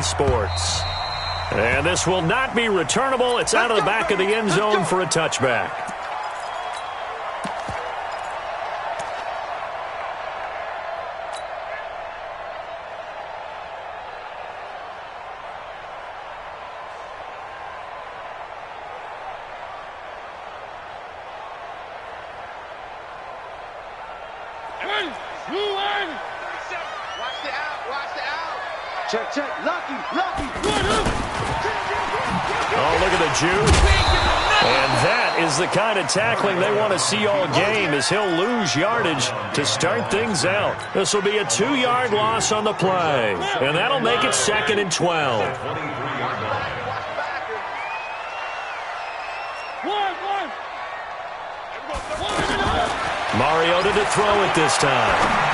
EA Sports. And this will not be returnable. It's out of the back of the end zone for a touchback. Check, lucky. Oh, look at the Jew. And that is the kind of tackling they want to see all game, as he'll lose yardage to start things out. This will be a 2-yard loss on the play, and that'll make it 2nd and 12. Mariota to throw it this time.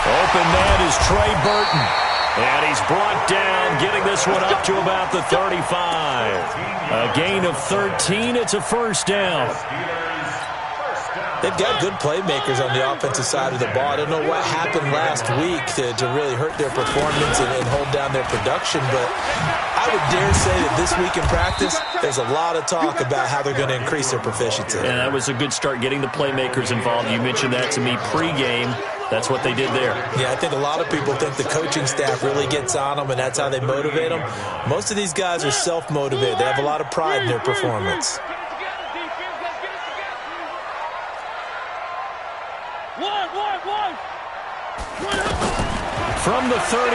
Open man is Trey Burton. And he's brought down, getting this one up to about the 35. A gain of 13. It's a first down. They've got good playmakers on the offensive side of the ball. I don't know what happened last week to really hurt their performance and hold down their production, but I would dare say that this week in practice, there's a lot of talk about how they're going to increase their proficiency. And that was a good start, getting the playmakers involved. You mentioned that to me pregame. That's what they did there. Yeah, I think a lot of people think the coaching staff really gets on them, and that's how they motivate them. Most of these guys are self-motivated. They have a lot of pride in their performance. From the 38,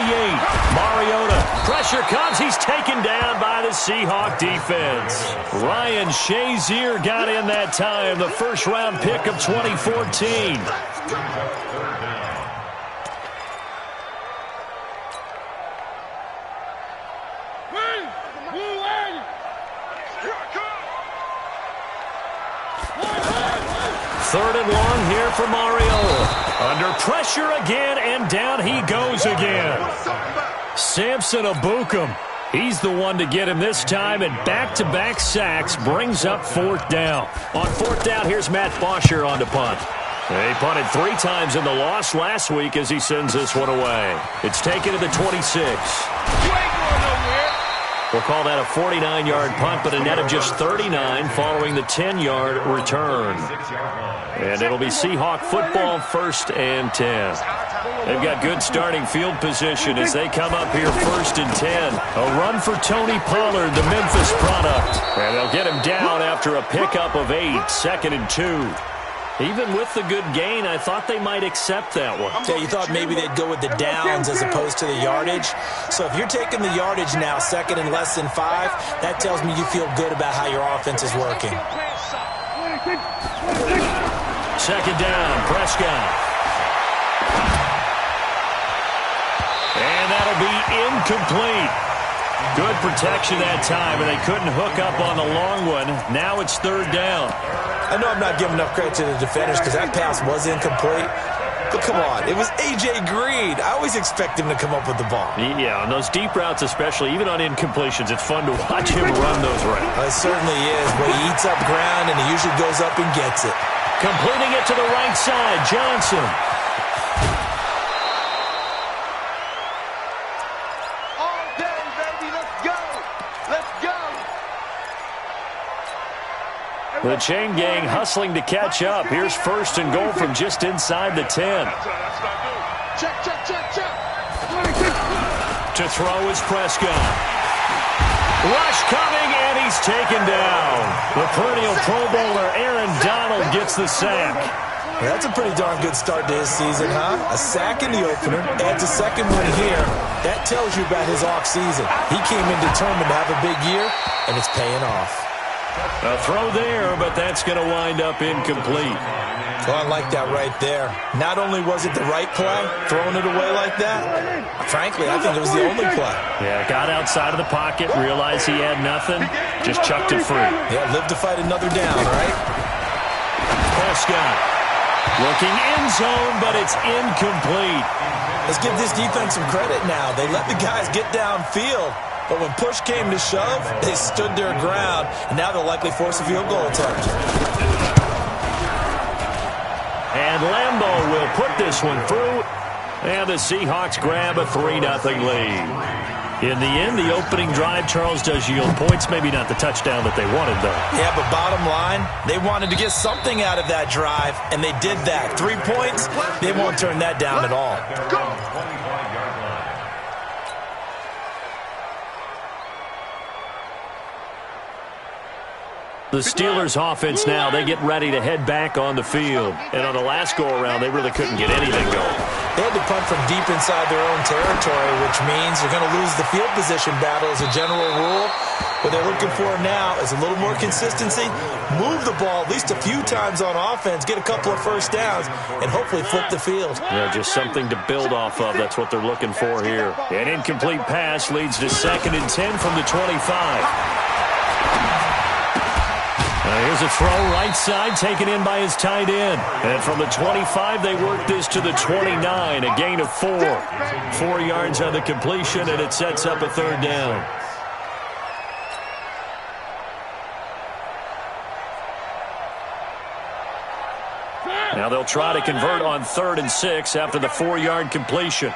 Mariota. Pressure comes. He's taken down by the Seahawk defense. Ryan Shazier got in that time, the first-round pick of 2014. Third and long here for Mariota. Under pressure again, and down he goes again. Samson Abukum. He's the one to get him this time, and back-to-back sacks brings up 4th down. On 4th down, here's Matt Bosher on to punt. He punted 3 times in the loss last week as he sends this one away. It's taken to the 26. You ain't going nowhere. We'll call that a 49-yard punt, but a net of just 39 following the 10-yard return. And it'll be Seahawk football, 1st and 10. They've got good starting field position as they come up here 1st and 10. A run for Tony Pollard, the Memphis product. And they'll get him down after a pickup of 8, 2nd and 2. Even with the good gain, I thought they might accept that one. Yeah, you thought maybe they'd go with the downs as opposed to the yardage. So if you're taking the yardage now, 2nd and less than 5, that tells me you feel good about how your offense is working. 2nd down, Prescott. And that'll be incomplete. Good protection that time, and they couldn't hook up on the long one. Now it's 3rd down. I know I'm not giving enough credit to the defenders because that pass was incomplete. But come on, it was A.J. Green. I always expect him to come up with the ball. Yeah, on those deep routes especially, even on incompletions, it's fun to watch him run those routes. It certainly is. But he eats up ground, and he usually goes up and gets it. Completing it to the right side, Johnson. All day, baby. Let's go. Let's go. The chain gang hustling to catch up. Here's 1st and goal from just inside the 10. Check. To throw is Prescott. Rush coming, and he's taken down. The perennial Pro Bowler Aaron Donald gets the sack. Well, that's a pretty darn good start to his season, huh? A sack in the opener, adds a 2nd one here. That tells you about his off-season. He came in determined to have a big year, and it's paying off. A throw there, but that's going to wind up incomplete. Well, I like that right there. Not only was it the right play, throwing it away like that, frankly, I think it was the only play. Yeah, got outside of the pocket, realized he had nothing, just chucked it free. Yeah, live to fight another down, right? Prescott looking end zone, but it's incomplete. Let's give this defense some credit now. They let the guys get downfield. But when push came to shove, they stood their ground, and now they'll likely force a field goal attempt. And Lambeau will put this one through, And the Seahawks grab a 3-0 lead. In the end, the opening drive, Charles, does yield points. Maybe not the touchdown that they wanted, though. Yeah, but bottom line, they wanted to get something out of that drive, and they did that. 3 points, they won't turn that down at all. The Steelers' offense now, they get ready to head back on the field. And on the last go-around, they really couldn't get anything going. They had to punt from deep inside their own territory, which means they're going to lose the field position battle as a general rule. What they're looking for now is a little more consistency, move the ball at least a few times on offense, get a couple of first downs, and hopefully flip the field. Yeah, just something to build off of. That's what they're looking for here. An incomplete pass leads to 2nd and 10 from the 25. Here's a throw right side taken in by his tight end. And from the 25, they work this to the 29, a gain of 4. 4 yards on the completion, and it sets up a 3rd down. Now they'll try to convert on 3rd and 6 after the 4-yard completion.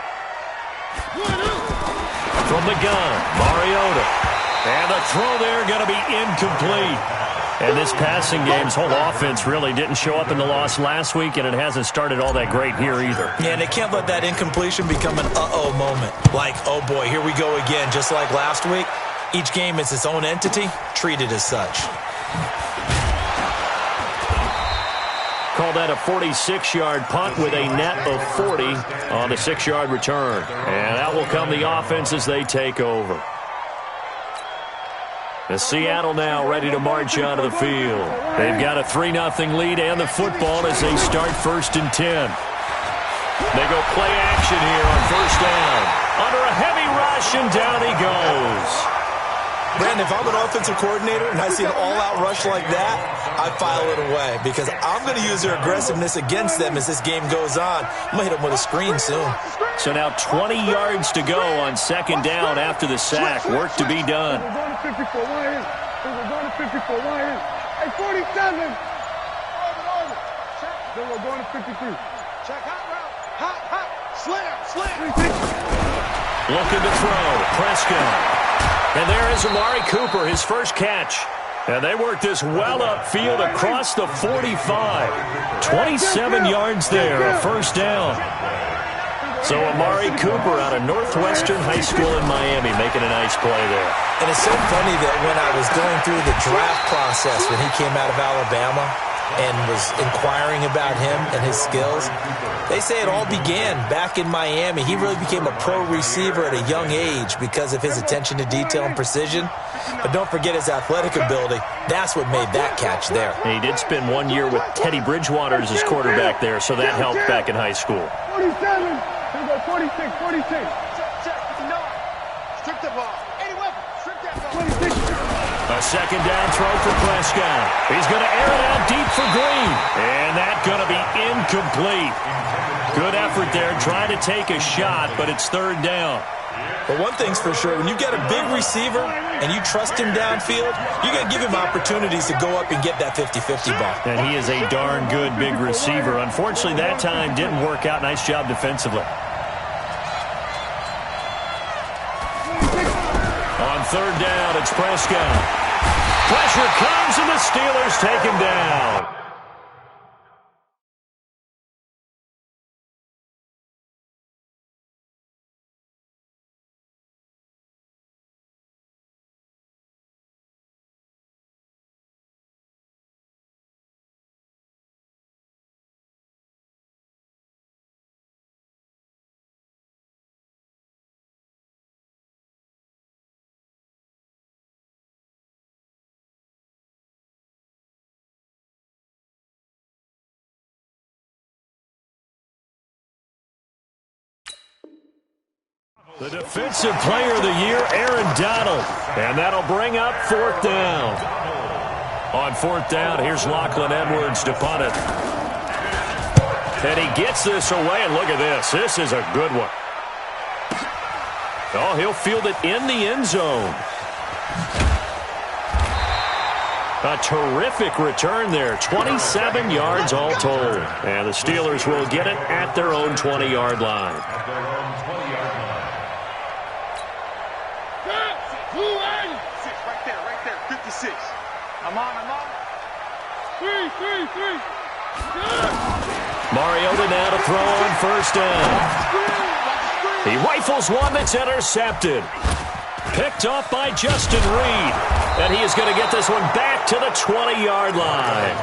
From the gun, Mariota. And the throw there going to be incomplete. And this passing game's whole offense really didn't show up in the loss last week, and it hasn't started all that great here either. Yeah, and they can't let that incompletion become an uh-oh moment. Like, oh boy, here we go again, just like last week. Each game is its own entity, treated as such. Call that a 46-yard punt with a net of 40 on the 6-yard return. And out will come the offense as they take over. The Seattle now ready to march onto the field. They've got a 3-0 lead and the football as they start 1st and 10. They go play action here on 1st down. Under a heavy rush, and down he goes. Brandon, if I'm an offensive coordinator and I see an all-out rush like that, I file it away because I'm going to use their aggressiveness against them as this game goes on. I'm going to hit them with a screen soon. So now 20 yards to go on 2nd down after the sack. Work to be done. We're going to 54. Why is? We're going to 54. Why is? Hey, 47. Then we're going to 53. Check hot route. Hot. Slam. Looking to throw. Prescott. And there is Amari Cooper, his first catch. And they work this well upfield across the 45. 27 yards there, a 1st down. So Amari Cooper out of Northwestern High School in Miami making a nice play there. And it's so funny that when I was going through the draft process when he came out of Alabama and was inquiring about him and his skills, they say it all began back in Miami. He really became a pro receiver at a young age because of his attention to detail and precision. But don't forget his athletic ability. That's what made that catch there. He did spend 1 year with Teddy Bridgewater as his quarterback there, so that helped back in high school. 47. Here we go, 46. Strip the ball. Any weapon. Strip that ball. 26. A 2nd down throw for Prescott. He's going to air it out deep for Green. And that's going to be incomplete. Good effort there, trying to take a shot, but it's 3rd down. But one thing's for sure, when you get a big receiver and you trust him downfield, you're going to give him opportunities to go up and get that 50-50 ball. And he is a darn good big receiver. Unfortunately, that time didn't work out. Nice job defensively. On 3rd down, it's Prescott. Pressure comes, and the Steelers take him down. The defensive player of the year, Aaron Donald. And that'll bring up 4th down. On 4th down, here's Lachlan Edwards to punt it. And he gets this away, and look at this. This is a good one. Oh, he'll field it in the end zone. A terrific return there. 27 yards all told. And the Steelers will get it at their own 20-yard line. Right there. 56. I'm on. 3. Mariota now to throw on first down. He rifles one that's intercepted. Picked off by Justin Reed. And he is going to get this one back to the 20-yard line.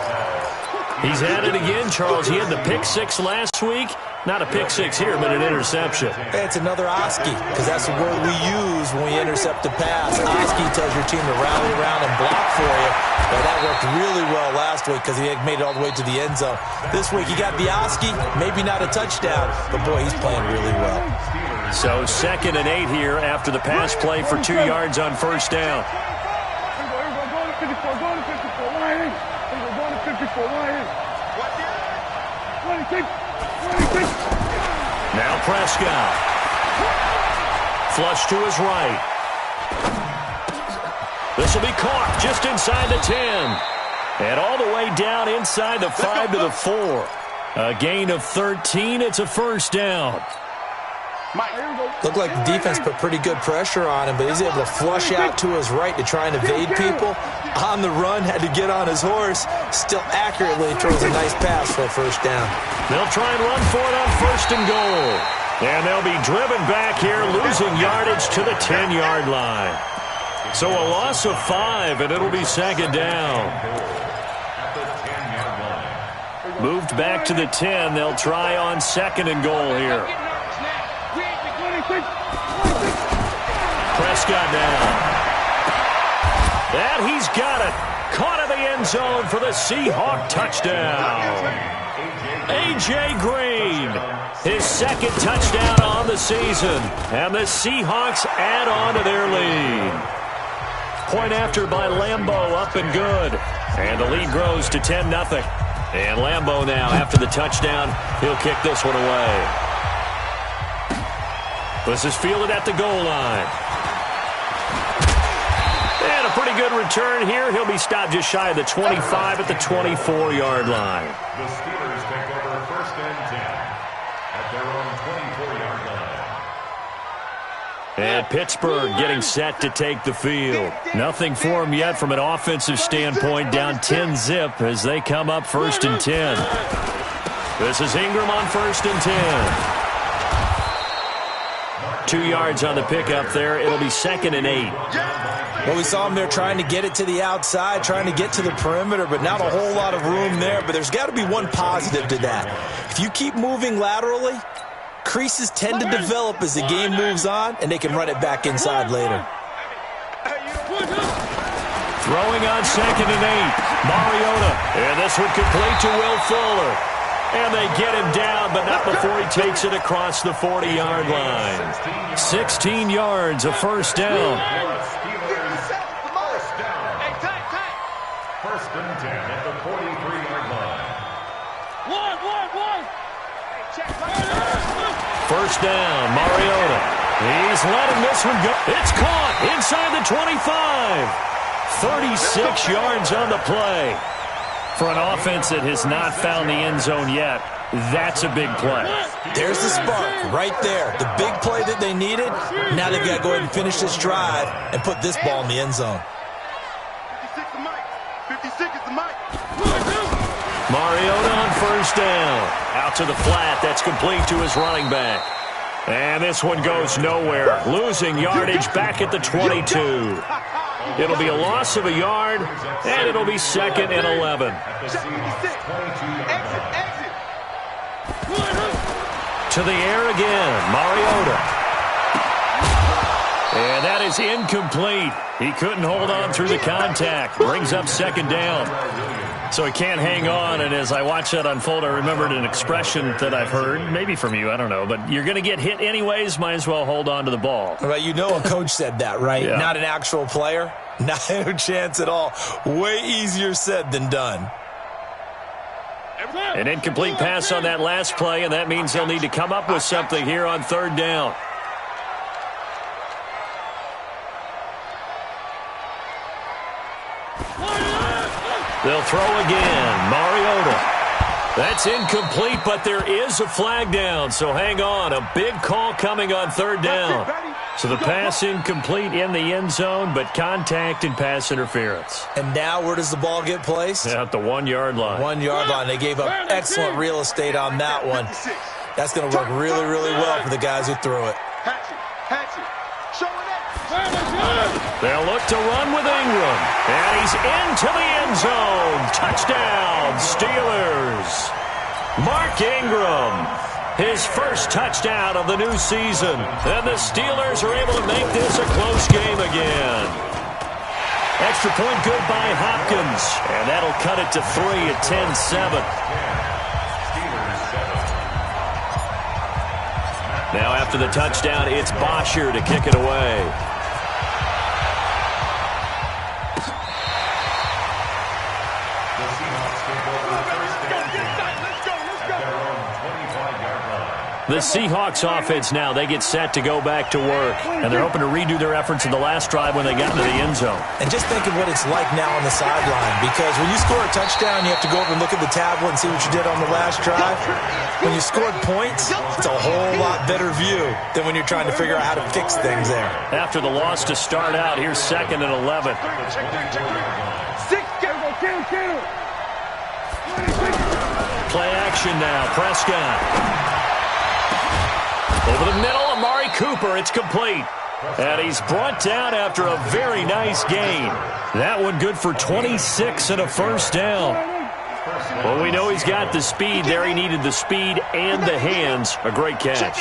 He's at it again, Charles. He had the pick six last week. Not a pick six here, but an interception. It's another Oski, because that's the word we use when we intercept a pass. Oski tells your team to rally around and block for you. But that worked really well last week because he had made it all the way to the end zone. This week he got the Oski, maybe not a touchdown, but boy, he's playing really well. So 2nd and 8 here after the pass play for 2 yards on first down. Now Prescott. Flush to his right. This will be caught just inside the 10. And all the way down inside the 5 to the 4. A gain of 13. It's a first down. Looked like the defense put pretty good pressure on him, but he's able to flush out to his right to try and evade people. On the run, had to get on his horse. Still accurately throws a nice pass for a first down. They'll try and run for it on first and goal. And they'll be driven back here, losing yardage to the 10-yard line. So a loss of 5, and it'll be second down. Moved back to the 10. They'll try on second and goal here. Prescott now. And he's got it. Caught in the end zone for the Seahawk touchdown. A.J. Green, his second touchdown on the season. And the Seahawks add on to their lead. Point after by Lambeau, up and good. And the lead grows to 10-0. And Lambeau now, after the touchdown, he'll kick this one away. This is fielded at the goal line. And a pretty good return here. He'll be stopped just shy of the 25 at the 24-yard line. The Steelers take over first and 10 at their own 24-yard line. And Pittsburgh getting set to take the field. Nothing for them yet from an offensive standpoint. Down 10-zip as they come up first and 10. This is Ingram on first and 10. 2 yards on the pickup there. It'll be 2nd and 8. Well, we saw him there trying to get it to the outside, trying to get to the perimeter, but not a whole lot of room there. But there's got to be one positive to that. If you keep moving laterally, creases tend to develop as the game moves on, and they can run it back inside later. Throwing on 2nd and 8. Mariota. And this one complete to Will Fuller. And they get him down, but not before he takes it across the 40-yard line. 16 yards, a first down. First and 10 at the 43-yard line. First down, Mariota. He's letting this one go. It's caught inside the 25. 36 yards on the play. For an offense that has not found the end zone yet, that's a big play. There's the spark right there. The big play that they needed. Now they've got to go ahead and finish this drive and put this ball in the end zone. 56 is the mic. Mariota on first down. Out to the flat. That's complete to his running back. And this one goes nowhere. Losing yardage back at the 22. It'll be a loss of a yard, and it'll be 2nd and 11. To the air again, Mariota. And that is incomplete. He couldn't hold on through the contact. Brings up 2nd down. So he can't hang on, and as I watched that unfold, I remembered an expression that I've heard, maybe from you, I don't know, but you're going to get hit anyways, might as well hold on to the ball. Well, you know a coach said that, right? Yeah. Not an actual player. Not a chance at all. Way easier said than done. An incomplete pass on that last play, and that means they'll need to come up with something here on 3rd down. They'll throw again. Mariota. That's incomplete, but there is a flag down, so hang on. A big call coming on third down. So the pass incomplete in the end zone, but contact and pass interference. And now where does the ball get placed? At the 1-yard line. 1-yard line. They gave up excellent real estate on that one. That's going to work really, really well for the guys who threw it. They'll look to run with Ingram. And he's into the end zone. Touchdown, Steelers. Mark Ingram, his first touchdown of the new season. And the Steelers are able to make this a close game again. Extra point good by Hopkins. And that'll cut it to 3 at 10-7. Now after the touchdown, it's Bosher to kick it away. The Seahawks offense now, they get set to go back to work. And they're hoping to redo their efforts in the last drive when they got into the end zone. And just think of what it's like now on the sideline. Because when you score a touchdown, you have to go over and look at the tablet and see what you did on the last drive. When you scored points, it's a whole lot better view than when you're trying to figure out how to fix things there. After the loss to start out, here's 2nd and 11. Play action now, Prescott. Over the middle, Amari Cooper. It's complete. And he's brought down after a very nice gain. That one good for 26 and a first down. Well, we know he's got the speed there. He needed the speed and the hands. A great catch.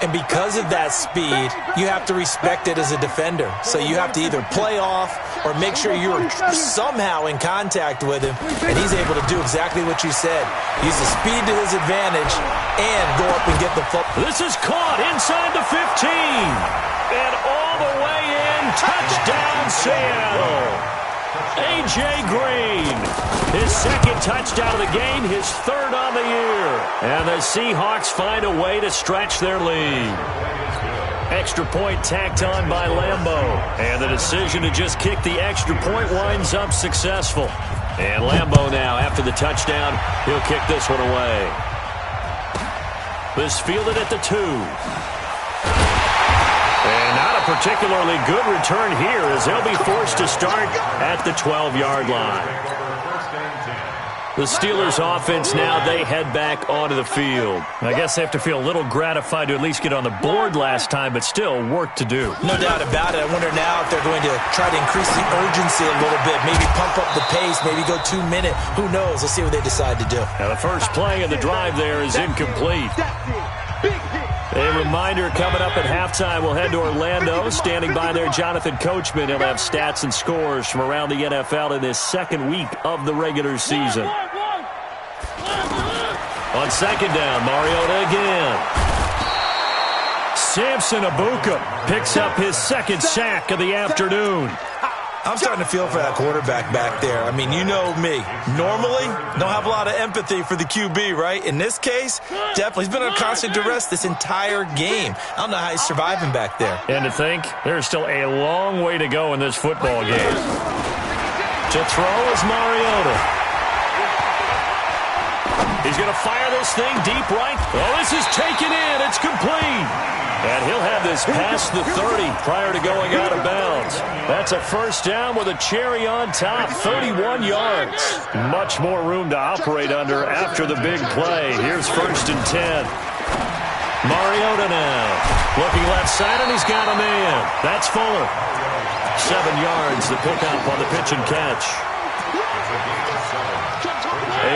And because of that speed, you have to respect it as a defender. So you have to either play off or make sure you're somehow in contact with him. And he's able to do exactly what you said. Use the speed to his advantage and go up and get the football. This is caught inside the 15. And all the way in. Touchdown, Seattle. A.J. Green, his 2nd touchdown of the game, his 3rd on the year. And the Seahawks find a way to stretch their lead. Extra point tacked on by Lambeau. And the decision to just kick the extra point winds up successful. And Lambeau now, after the touchdown, he'll kick this one away. This fielded at the 2. And not a particularly good return here as they'll be forced to start at the 12-yard line. The Steelers offense now, they head back onto the field. I guess they have to feel a little gratified to at least get on the board last time, but still work to do. No doubt about it. I wonder now if they're going to try to increase the urgency a little bit, maybe pump up the pace, maybe go 2-minute. Who knows? Let's see what they decide to do. Now the first play of the drive there is incomplete. A reminder coming up at halftime, we'll head to Orlando. Standing by there, Jonathan Coachman. He'll have stats and scores from around the NFL in this 2nd week of the regular season. On 2nd down, Mariota again. Samson Abuka picks up his 2nd sack of the afternoon. I'm starting to feel for that quarterback back there. I mean, you know me. Normally, don't have a lot of empathy for the QB, right? In this case, definitely. He's been on constant duress this entire game. I don't know how he's surviving back there. And to think, there's still a long way to go in this football game. To throw is Mariota. He's going to fire this thing deep right. Oh, this is taken in. It's complete. And he'll have this past the 30 prior to going out of bounds. That's a first down with a cherry on top, 31 yards. Much more room to operate under after the big play. Here's 1st and 10. Mariota now. Looking left side, and he's got a man. That's Fuller. 7 yards, the pickup on the pitch and catch.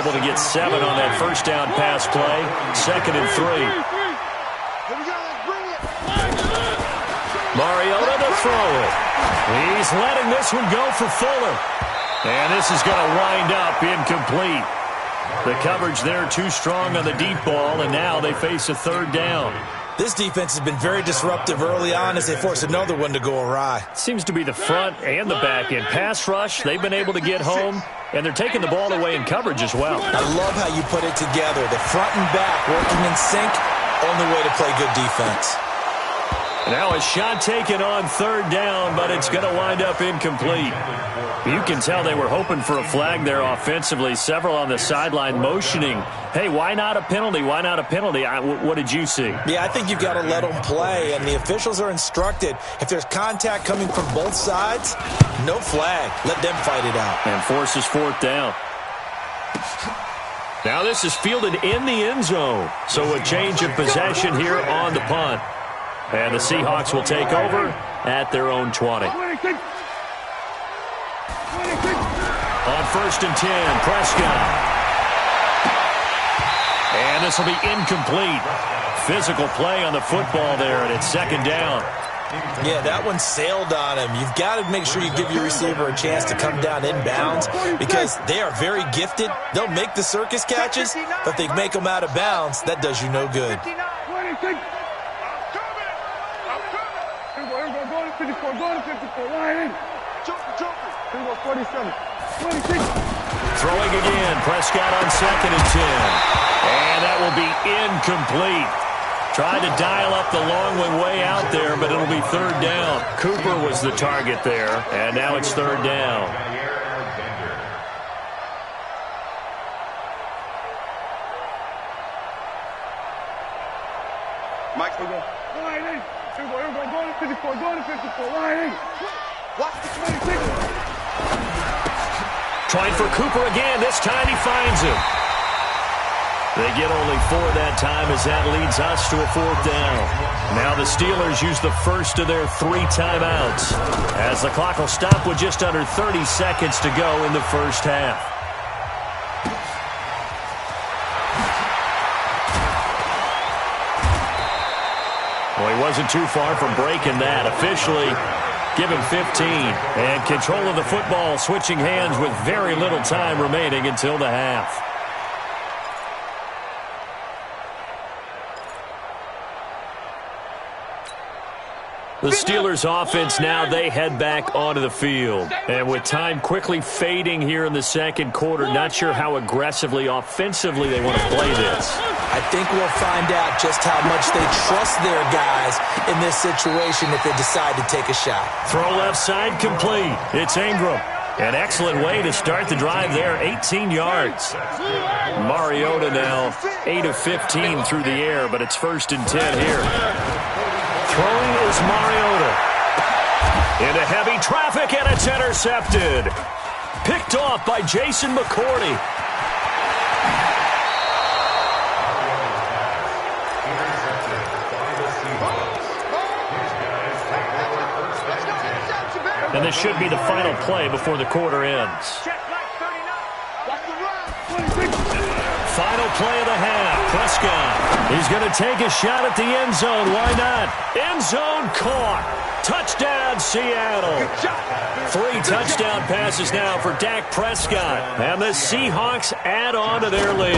Able to get 7 on that first down pass play. 2nd and 3. Mariota to throw it. He's letting this one go for Fuller. And this is going to wind up incomplete. The coverage there too strong on the deep ball, and now they face a 3rd down. This defense has been very disruptive early on as they force another one to go awry. Seems to be the front and the back end. Pass rush, they've been able to get home, and they're taking the ball away in coverage as well. I love how you put it together. The front and back working in sync, only way to play good defense. Now a shot taken on third down, but it's going to wind up incomplete. You can tell they were hoping for a flag there offensively. Several on the sideline motioning, hey, why not a penalty? Why not a penalty? What did you see? Yeah, I think you've got to let them play, and the officials are instructed. If there's contact coming from both sides, no flag. Let them fight it out. And forces fourth down. Now this is fielded in the end zone. So a change of possession here on the punt. And the Seahawks will take over at their own 20. On 1st and 10, Prescott. And this will be incomplete. Physical play on the football there, and it's 2nd down. Yeah, that one sailed on him. You've got to make sure you give your receiver a chance to come down inbounds because they are very gifted. They'll make the circus catches, but if they make them out of bounds, that does you no good. Throwing again, Prescott on 2nd and 10. And that will be incomplete. Tried to dial up the long one way out there, but it'll be 3rd down. Cooper was the target there, and now it's 3rd down. Trying for Cooper again. This time he finds him. They get only 4 that time as that leads us to a 4th down. Now the Steelers use the first of their 3 timeouts as the clock will stop with just under 30 seconds to go in the first half. Well, he wasn't too far from breaking that. Officially, give him 15. And control of the football switching hands with very little time remaining until the half. The Steelers offense now, they head back onto the field. And with time quickly fading here in the second quarter, not sure how aggressively, offensively they want to play this. I think we'll find out just how much they trust their guys in this situation if they decide to take a shot. Throw left side complete. It's Ingram. An excellent way to start the drive there, 18 yards. Mariota now 8 of 15 through the air, but it's 1st and 10 here. Throwing is Mariota. Into heavy traffic, and it's intercepted. Picked off by Jason McCourty. And this should be the final play before the quarter ends. Final play of the half. Prescott. He's going to take a shot at the end zone. Why not? End zone caught. Touchdown, Seattle. 3 touchdown passes now for Dak Prescott. And the Seahawks add on to their lead.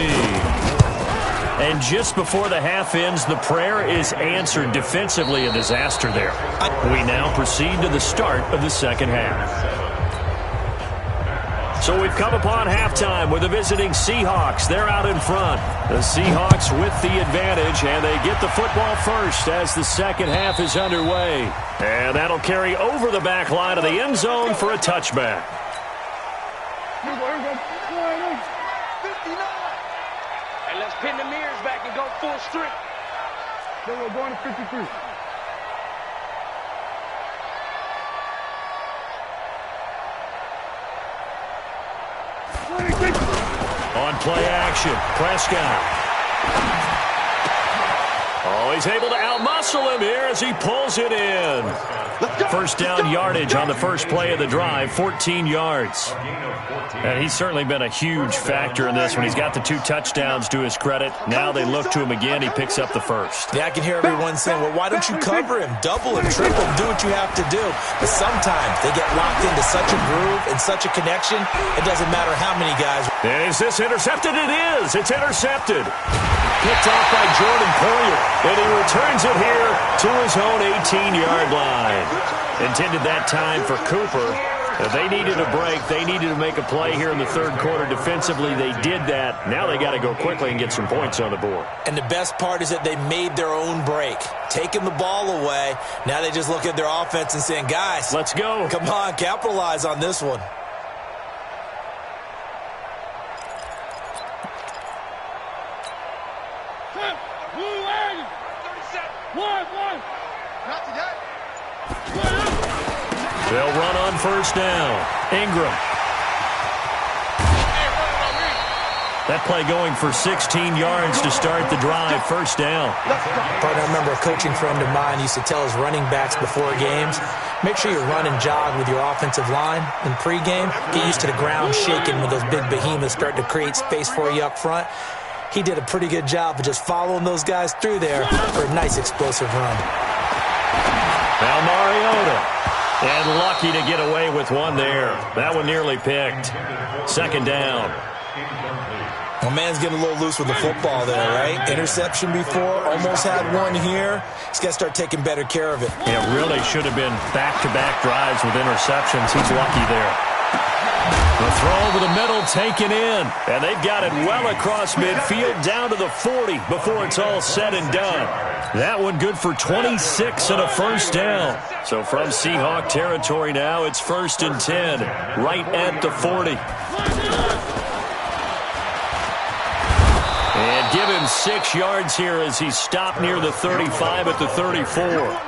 And just before the half ends, the prayer is answered defensively. A disaster there. We now proceed to the start of the second half. So we've come upon halftime with the visiting Seahawks. They're out in front. The Seahawks with the advantage, and they get the football first as the second half is underway. And that'll carry over the back line of the end zone for a touchback. And let's pin the mirrors back and go full strip. Then we're going to 53. On play action, Prescott. Oh, he's able to outmuscle him here as he pulls it in. First down yardage on the first play of the drive, 14 yards. And he's certainly been a huge factor in this when he's got the 2 touchdowns to his credit. Now they look to him again. He picks up the first. Yeah, I can hear everyone saying, well, why don't you cover him? Double him, triple him, do what you have to do. But sometimes they get locked into such a groove and such a connection, it doesn't matter how many guys. And is this intercepted? It is. It's intercepted. Picked off by Jordan Poyer. And he returns it here to his own 18-yard line. Intended that time for Cooper. They needed a break. They needed to make a play here in the third quarter. Defensively, they did that. Now they got to go quickly and get some points on the board. And the best part is that they made their own break, taking the ball away. Now they just look at their offense and saying, guys, let's go. Come on, capitalize on this one. They'll run on first down. Ingram. That play going for 16 yards to start the drive. First down. Partner, I remember a coaching friend of mine used to tell his running backs before games, make sure you run and jog with your offensive line in pregame. Get used to the ground shaking when those big behemoths start to create space for you up front. He did a pretty good job of just following those guys through there for a nice explosive run. Now Mariota. And lucky to get away with one there. That one nearly picked. Second down. Well, man's getting a little loose with the football there, right? Interception before, almost had one here. He's got to start taking better care of it. Yeah, really should have been back-to-back drives with interceptions. He's lucky there. The throw over the middle taken in. And they've got it well across midfield down to the 40 before it's all said and done. That one good for 26 and a first down. So from Seahawk territory now, it's 1st and 10, right at the 40. And give him 6 yards here as he stopped near the 35 at the 34.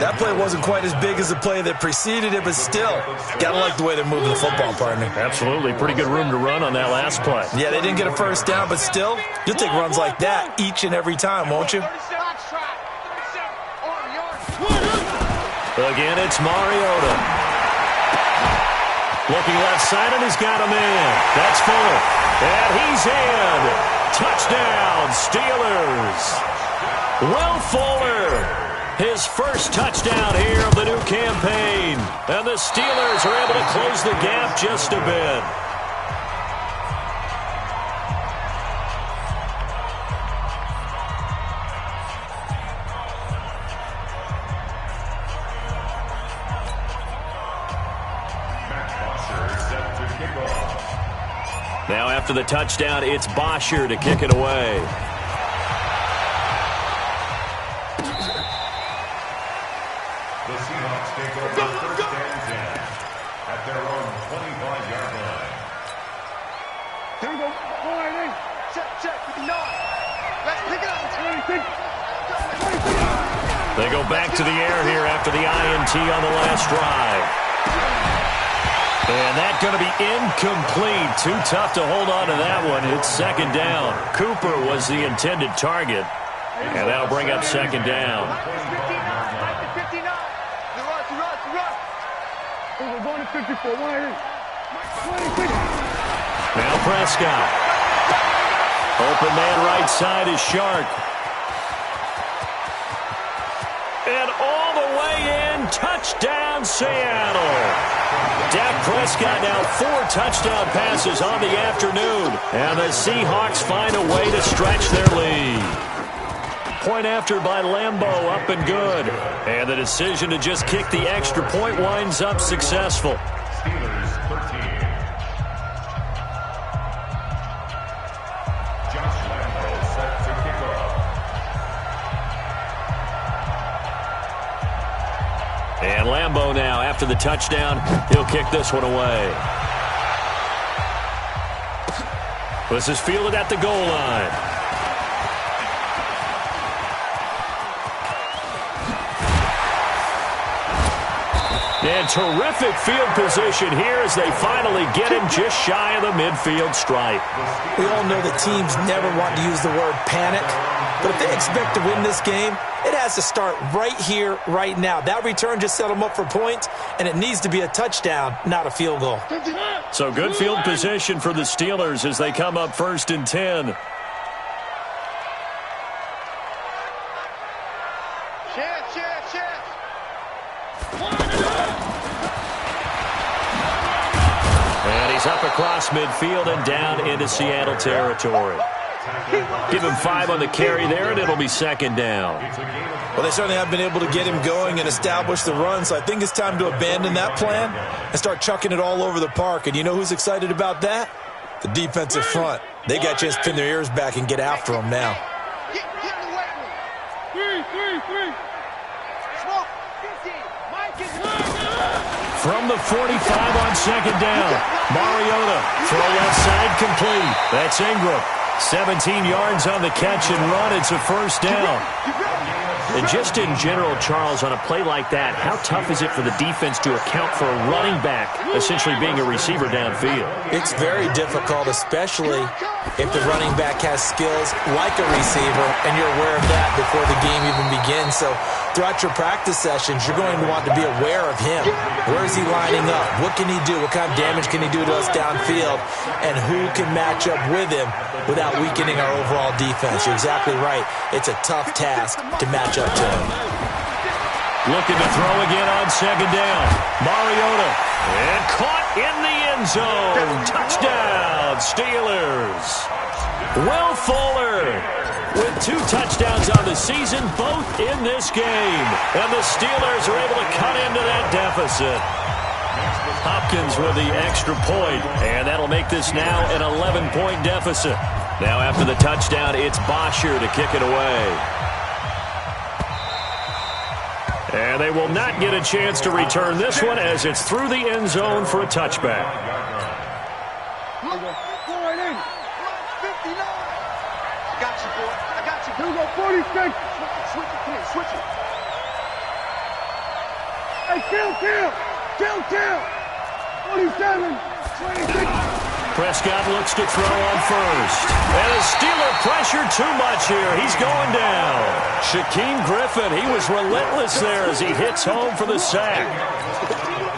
That play wasn't quite as big as the play that preceded it, but still, gotta like the way they're moving the football, partner. Absolutely. Pretty good room to run on that last play. Yeah, they didn't get a first down, but still, you'll take runs like that each and every time, won't you? Again, it's Mariota. Looking left side, and he's got him in. That's Fuller. And he's in. Touchdown, Steelers. Will Fuller. His first touchdown here of the new campaign. And the Steelers are able to close the gap just a bit. Now after the touchdown, it's Bosher to kick it away. The Seahawks take over first and 10 at their own 25-yard line. Here we go. All right, check. Let's pick it up. 26. They go back to the air here after the INT on the last drive. And that's going to be incomplete. Too tough to hold on to that one. It's second down. Cooper was the intended target. And that'll bring up second down. We're going to 54. Now Prescott. Open man right side is Shark. And all the way in. Touchdown, Seattle. Dak Prescott now 4 touchdown passes on the afternoon. And the Seahawks find a way to stretch their lead. Point after by Lambeau, up and good. And the decision to just kick the extra point winds up successful. Steelers 13. Josh Lambeau set to kick off. And Lambeau now, after the touchdown, he'll kick this one away. This is fielded at the goal line. And terrific field position here as they finally get him just shy of the midfield stripe. We all know that teams never want to use the word panic, but if they expect to win this game, it has to start right here, right now. That return just set them up for points, and it needs to be a touchdown, not a field goal. So good field position for the Steelers as they come up 1st and 10. And he's up across midfield and down into Seattle territory. Give him 5 on the carry there, and it'll be second down. Well, they certainly have been able to get him going and establish the run, so I think it's time to abandon that plan and start chucking it all over the park. And you know who's excited about that? The defensive front. They got a chance to pin their ears back and get after him now. From the 45 on second down, Mariota, throw left side complete. That's Ingram. 17 yards on the catch and run. It's a first down. And just in general, Charles, on a play like that, how tough is it for the defense to account for a running back essentially being a receiver downfield? It's very difficult, especially if the running back has skills like a receiver, and you're aware of that before the game even begins. So throughout your practice sessions, you're going to want to be aware of him. Where is he lining up? What can he do? What kind of damage can he do to us downfield? And who can match up with him without weakening our overall defense? You're exactly right. It's a tough task to match up to him. Looking to throw again on second down. Mariota. And caught in the end zone. Touchdown, Steelers. Will Fuller with 2 touchdowns on the season, both in this game. And the Steelers are able to cut into that deficit. Hopkins with the extra point, and that'll make this now an 11-point deficit. Now after the touchdown, it's Bosher to kick it away. And they will not get a chance to return this one as it's through the end zone for a touchback. Got you, boy. I got you. Here we go, 46. Switch it, kid. Switch it. Hey, kill. 47, 26. Prescott looks to throw on first. And a Steeler pressure too much here. He's going down. Shaquem Griffin, he was relentless there as he hits home for the sack.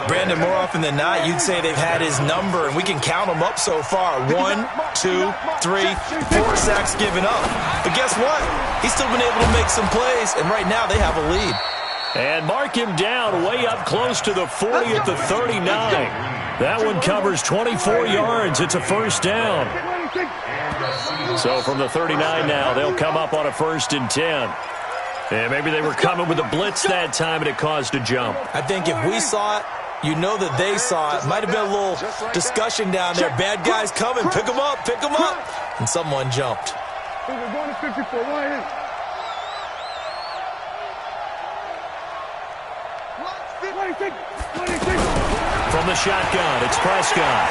Brandon, more often than not, you'd say they've had his number, and we can count them up so far. 1, 2, 3, 4 sacks given up. But guess what? He's still been able to make some plays, and right now they have a lead. And mark him down way up close to the 40 at the 39. That one covers 24 yards. It's a first down. So from the 39 now, they'll come up on a 1st and 10. And maybe they were coming with a blitz that time, and it caused a jump. I think if we saw it, you know that they saw it. Might have been a little discussion down there. Bad guys coming. Pick them up. And someone jumped. We're going to 54. Right in. From the shotgun, it's Prescott.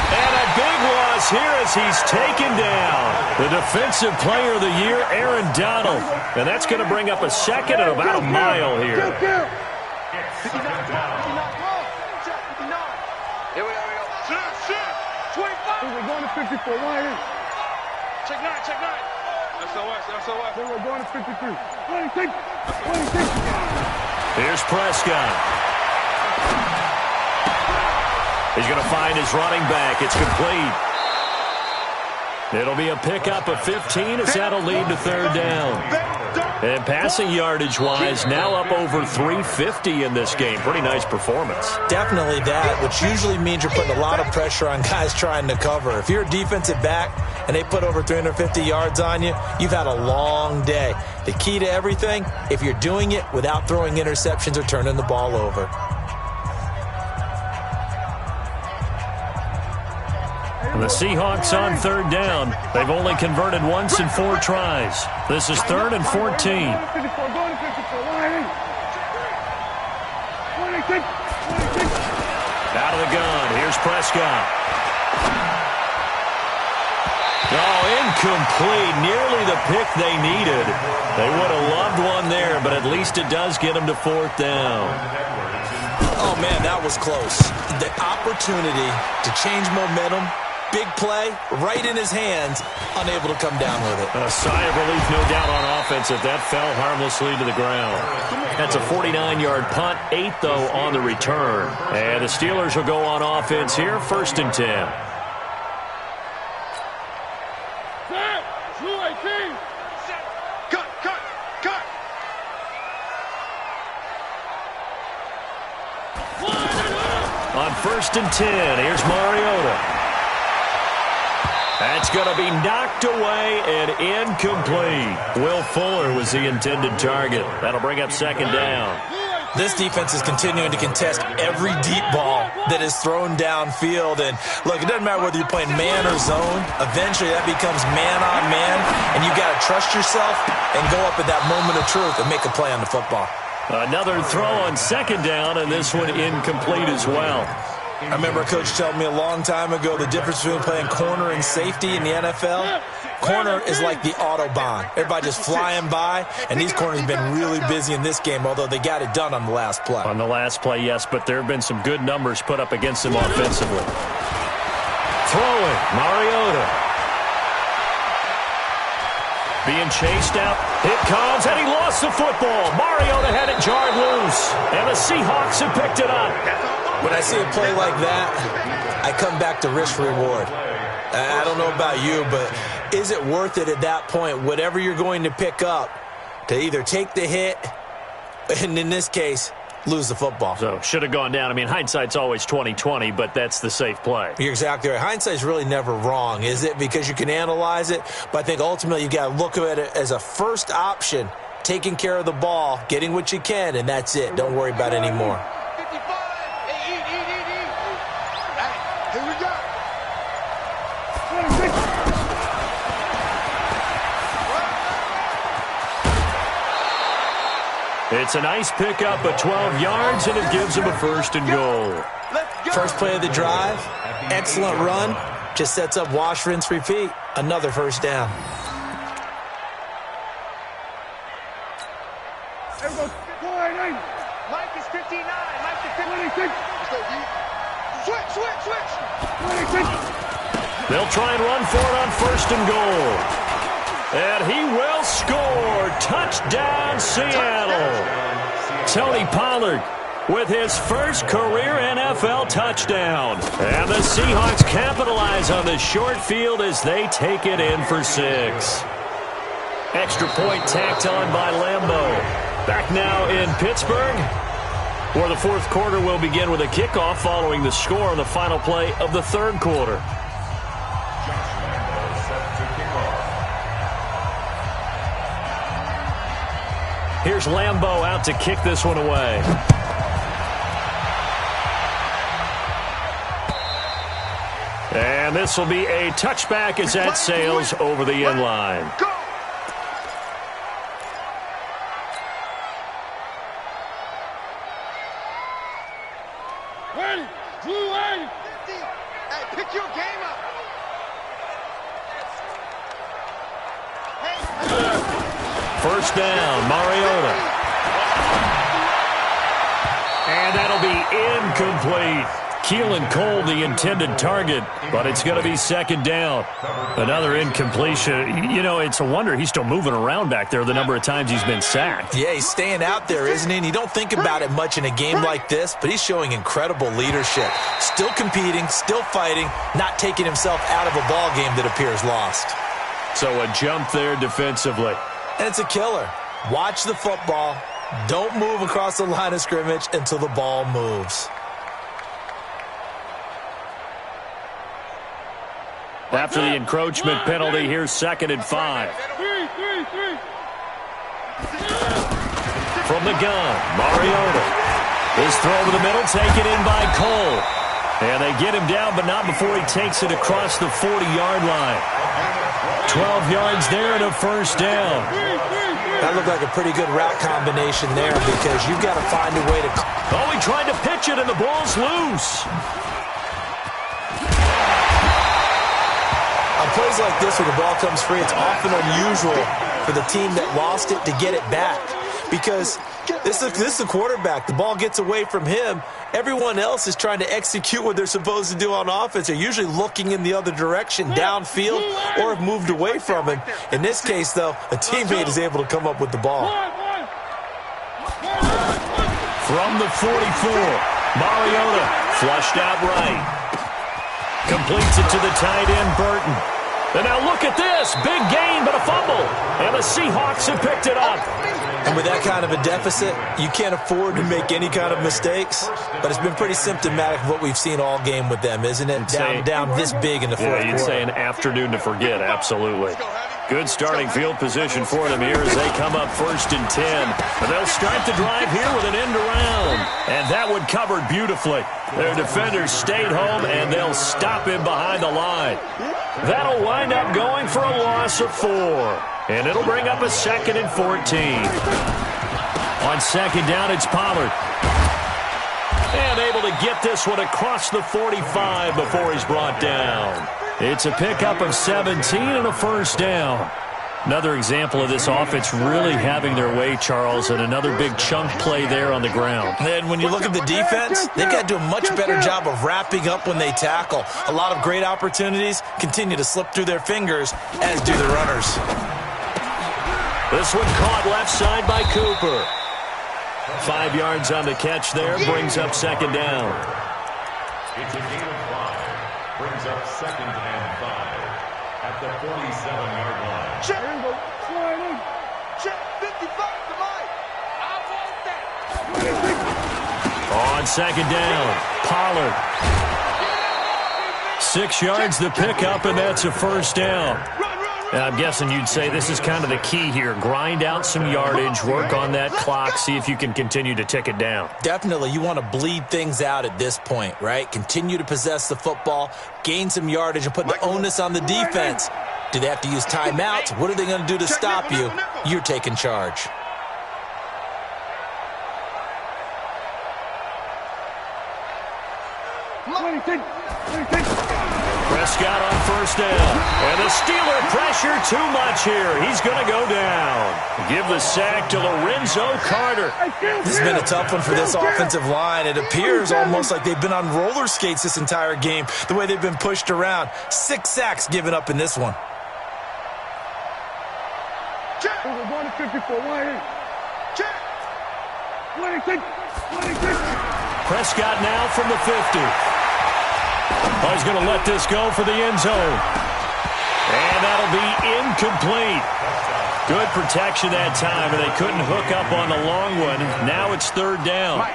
And a big loss here as he's taken down. The defensive player of the year, Aaron Donald. And that's going to bring up a second and about a mile here. Here we go. Shit. 25. We're going to 54. Right in. Check 9. SOS. We're going to 53. 26. Here's Prescott. He's going to find his running back. It's complete. It'll be a pickup of 15 as that'll lead to 3rd down. And passing yardage-wise, now up over 350 in this game. Pretty nice performance. Definitely that, which usually means you're putting a lot of pressure on guys trying to cover. If you're a defensive back and they put over 350 yards on you, you've had a long day. The key to everything, if you're doing it without throwing interceptions or turning the ball over. The Seahawks on 3rd down. They've only converted once in 4 tries. This is 3rd and 14. Out of the gun. Here's Prescott. Oh, incomplete. Nearly the pick they needed. They would have loved one there, but at least it does get them to 4th down. Oh, man, that was close. The opportunity to change momentum. Big play, right in his hands, unable to come down with it. A sigh of relief, no doubt, on offense if that fell harmlessly to the ground. That's a 49-yard punt, 8, though, on the return. And the Steelers will go on offense here, 1st and 10. Cut. On 1st and 10, here's Mariota. That's going to be knocked away and incomplete. Will Fuller was the intended target. That'll bring up second down. This defense is continuing to contest every deep ball that is thrown downfield. And, look, it doesn't matter whether you're playing man or zone. Eventually, that becomes man-on-man, and you've got to trust yourself and go up at that moment of truth and make a play on the football. Another throw on second down, and this one incomplete as well. I remember a coach telling me a long time ago the difference between playing corner and safety in the NFL. Corner is like the Autobahn. Everybody just flying by, and these corners have been really busy in this game, although they got it done on the last play. On the last play, yes, but there have been some good numbers put up against them offensively. Throwing, Mariota. Being chased out. It comes, and he lost the football. Mariota had it jarred loose, and the Seahawks have picked it up. When I see a play like that, I come back to risk-reward. I don't know about you, but is it worth it at that point, whatever you're going to pick up, to either take the hit and, in this case, lose the football? So, should have gone down. I mean, hindsight's always 20/20, but that's the safe play. You're exactly right. Hindsight's really never wrong, is it? Because you can analyze it, but I think ultimately you got to look at it as a first option, taking care of the ball, getting what you can, and that's it. Don't worry about it anymore. It's a nice pickup of 12 yards, and it gives him a first and goal. First play of the drive, excellent run, just sets up wash, rinse, repeat. Another first down. Mike is 59. Mike is 56. Switch. They'll try and run for it on first and goal. And he will score. Touchdown, Seattle. Tony Pollard with his first career NFL touchdown. And the Seahawks capitalize on the short field as they take it in for 6. Extra point tacked on by Lambeau. Back now in Pittsburgh, where the fourth quarter will begin with a kickoff following the score on the final play of the third quarter. Here's Lambeau out to kick this one away. And this will be a touchback as that sails over the end line. Pick your game up. First down, Mariota. And that'll be incomplete. Keelan Cole, the intended target, but it's going to be second down. Another incompletion. You know, it's a wonder he's still moving around back there the number of times he's been sacked. Yeah, he's staying out there, isn't he? And you don't think about it much in a game like this, but he's showing incredible leadership. Still competing, still fighting, not taking himself out of a ball game that appears lost. So a jump there defensively. And it's a killer. Watch the football. Don't move across the line of scrimmage until the ball moves. After the encroachment penalty, here's 2nd and 5. From the gun, Mariota. His throw over the middle, taken in by Cole. And they get him down, but not before he takes it across the 40-yard line. 12 yards there and a first down. That looked like a pretty good route combination there because you've got to find a way to... Oh, he tried to pitch it, and the ball's loose. On plays like this where the ball comes free, it's often unusual for the team that lost it to get it back because this is the quarterback. The ball gets away from him. Everyone else is trying to execute what they're supposed to do on offense. They're usually looking in the other direction, downfield, or have moved away from him. In this case, though, a teammate is able to come up with the ball. From the 44, Mariota flushed out right. Completes it to the tight end, Burton. And now look at this. Big gain, but a fumble. And the Seahawks have picked it up. And with that kind of a deficit, you can't afford to make any kind of mistakes. But it's been pretty symptomatic of what we've seen all game with them, isn't it? Down this big in the fourth quarter. You'd say an afternoon to forget, absolutely. Good starting field position for them here as they come up 1st and 10. But they'll start the drive here with an end around. And that one covered beautifully. Their defenders stayed home, and they'll stop him behind the line. That'll wind up going for a loss of 4. And it'll bring up a 2nd and 14. On 2nd down, it's Pollard. And able to get this one across the 45 before he's brought down. It's a pickup of 17 and a 1st down. Another example of this offense really having their way, Charles, and another big chunk play there on the ground. And when you look at the defense, they've got to do a much better job of wrapping up when they tackle. A lot of great opportunities continue to slip through their fingers, as do the runners. This one caught left side by Cooper. 5 yards on the catch there, brings up 2nd down. It's a gain of 5. Brings up 2nd and 5 at the 47-yard line. Check. Check. 55 to Mike. I want that. On 2nd down, Pollard. 6 yards the pickup, and that's a 1st down. I'm guessing you'd say this is kind of the key here. Grind out some yardage, work on that clock, see if you can continue to tick it down. Definitely, you want to bleed things out at this point, right? Continue to possess the football, gain some yardage, and put the onus on the defense. Do they have to use timeouts? What are they going to do to stop you? You're taking charge. Prescott on 1st down. And the Steeler pressure too much here. He's going to go down. Give the sack to Lorenzo Carter. This has been a tough one for this offensive line. It appears almost like they've been on roller skates this entire game, the way they've been pushed around. 6 sacks given up in this one. Check. We're going to 54. Check. 26. Prescott now from the 50. Oh, he's going to let this go for the end zone. And that'll be incomplete. Good protection that time, and they couldn't hook up on the long one. Now it's 3rd down.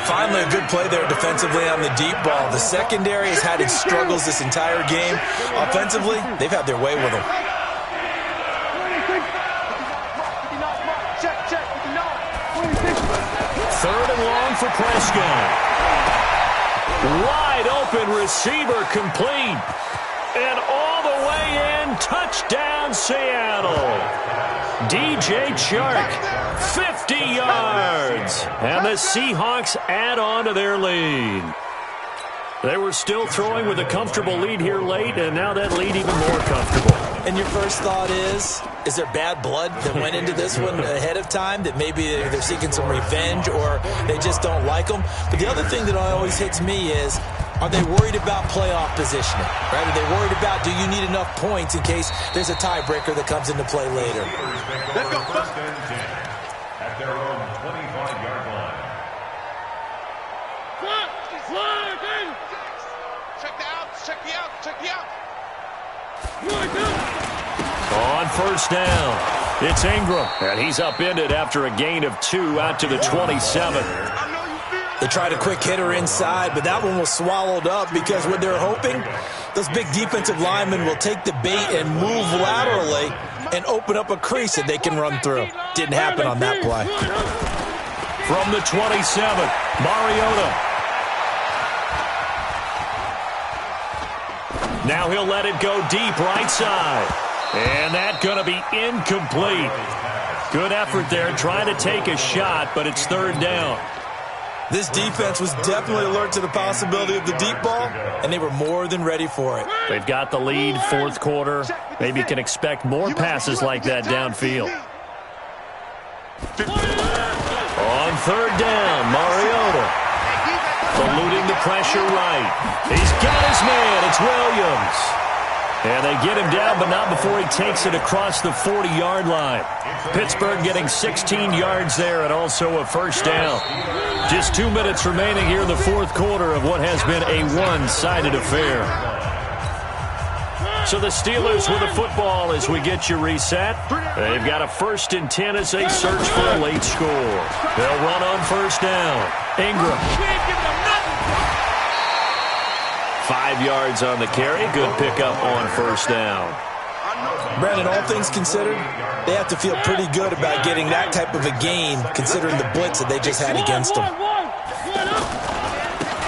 Finally, a good play there defensively on the deep ball. The secondary has had its struggles this entire game. Offensively, they've had their way with them. Third and long for Prescott. Wide open receiver complete. And all the way in, touchdown Seattle. DJ Chark, 50 yards. And the Seahawks add on to their lead. They were still throwing with a comfortable lead here late, and now that lead even more comfortable. And your first thought is there bad blood that went into this one ahead of time, that maybe they're seeking some revenge or they just don't like them? But the other thing that always hits me is, are they worried about playoff positioning? Right? Are they worried about, do you need enough points in case there's a tiebreaker that comes into play later? Let's go. 1st and 10 at their own 25-yard line. Check the out. On 1st down, it's Ingram, and he's upended after a gain of 2 out to the 27. They tried a quick hitter inside, but that one was swallowed up because what they're hoping, those big defensive linemen will take the bait and move laterally and open up a crease that they can run through. Didn't happen on that play. From the 27, Mariota. Now he'll let it go deep right side. And that's going to be incomplete. Good effort there trying to take a shot, but it's 3rd down. This defense was definitely alert to the possibility of the deep ball, and they were more than ready for it. They've got the lead, 4th quarter. Maybe can expect more passes like that downfield. On 3rd down, Mariota. Eluding the pressure right. He's got his man. It's Williams. And they get him down, but not before he takes it across the 40-yard line. Pittsburgh getting 16 yards there and also a 1st down. Just 2 minutes remaining here in the 4th quarter of what has been a one-sided affair. So the Steelers with the football as we get you reset. They've got a 1st and 10 as they search for a late score. They'll run on 1st down. Ingram. 5 yards on the carry. Good pickup on 1st down. Brandon, all things considered, they have to feel pretty good about getting that type of a gain considering the blitz that they just had against them.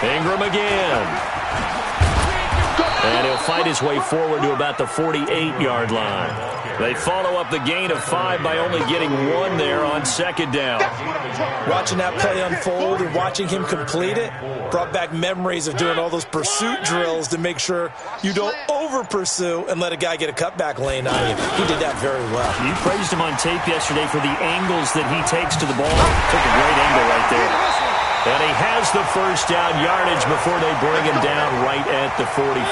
Ingram again. And he'll fight his way forward to about the 48-yard line. They follow up the gain of 5 by only getting 1 there on 2nd down. Watching that play unfold and watching him complete it brought back memories of doing all those pursuit drills to make sure you don't over-pursue and let a guy get a cutback lane on you. He did that very well. You praised him on tape yesterday for the angles that he takes to the ball. Took a great angle right there. And he has the 1st down yardage before they bring him down right at the 45.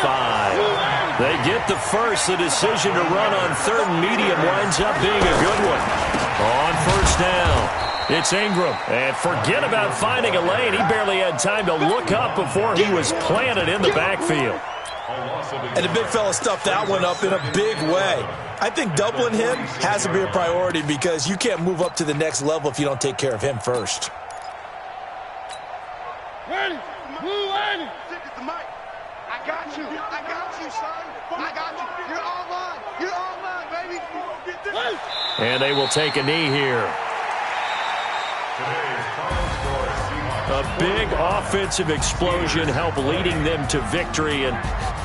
They get the 1st. The decision to run on 3rd and medium winds up being a good one. On 1st down, it's Ingram. And forget about finding a lane. He barely had time to look up before he was planted in the backfield. And the big fella stuffed that one up in a big way. I think doubling him has to be a priority because you can't move up to the next level if you don't take care of him first. Ready? Move, ready. Stick it to Mike. I got you. I got you, son. I got you. You're online. You're online, baby. And they will take a knee here. A big offensive explosion helped leading them to victory. And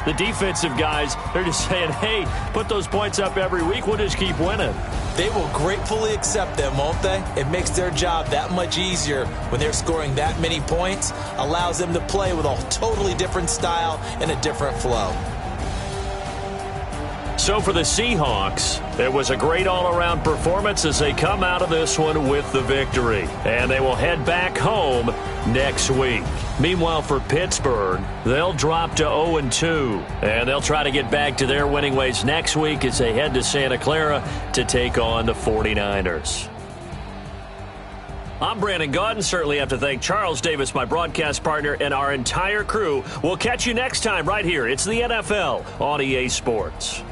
the defensive guys, they're just saying, hey, put those points up every week. We'll just keep winning. They will gratefully accept them, won't they? It makes their job that much easier when they're scoring that many points. Allows them to play with a totally different style and a different flow. So for the Seahawks, it was a great all-around performance as they come out of this one with the victory. And they will head back home next week. Meanwhile, for Pittsburgh, they'll drop to 0-2. And they'll try to get back to their winning ways next week as they head to Santa Clara to take on the 49ers. I'm Brandon Gaudin. Certainly have to thank Charles Davis, my broadcast partner, and our entire crew. We'll catch you next time right here. It's the NFL on EA Sports.